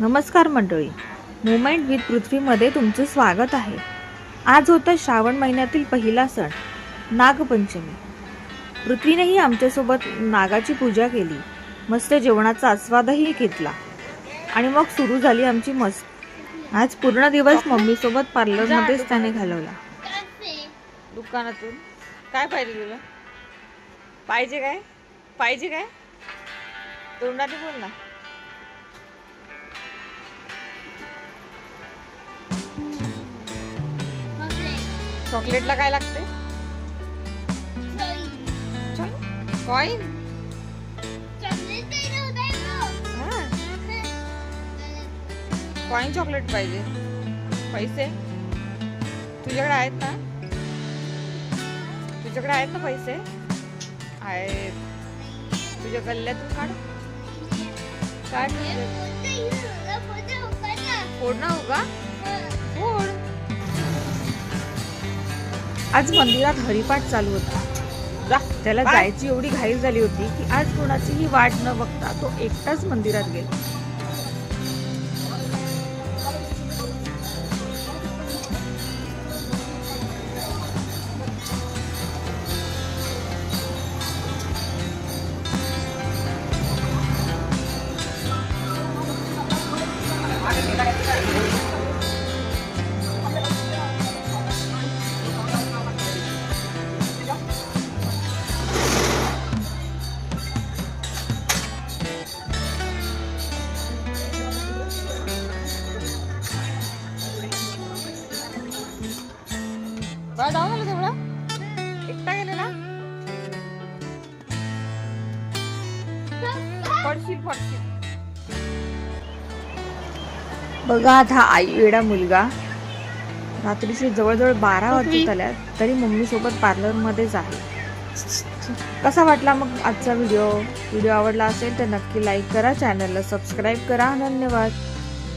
नमस्कार मंडळी, movement with पृथ्वीमध्ये तुमचे स्वागत आहे। आज होता श्रावण महिन्यातील पहिला सण नागपंचमी। पृथ्वीनेही आमच्यासोबत नागाची पूजा केली, मस्त जेवणाचा आस्वादही घेतला आणि मग सुरू झाली आमची मस्त। आज पूर्ण दिवस मम्मी सोबत पार्लरमध्येच त्याने घालवला। दुकानातून काय पाहिजे तुला? पाहिजे काय तोंडाने बोल ना। चॉकलेटला काय लागते? कॉइन। कॉइन चॉकलेट पाहिजे। पैसे तुझ्याकडे आहेत ना? पैसे आहेत तुझ्या गल्ल्यातून काढ। फोड ना होगा फोड। आज मंदिरात हरिपाठ चालू होता। त्याला जायची एवढी घाई झाली होती की आज कोणाचीही वाट न बघता तो एकटाच मंदिरात गेला। बरं जाऊ मला तेवढं एकटा गेलेला। पडशील बघा आता आई वेडा मुलगा। रात्रीचे जवळजवळ 12 वाजत आल्यात तरी मम्मी सोबत पार्लर मध्येच आहे। कसा वाटला मग आजचा व्हिडिओ आवडला असेल तर नक्की लाईक करा, चॅनलला सबस्क्राईब करा। धन्यवाद।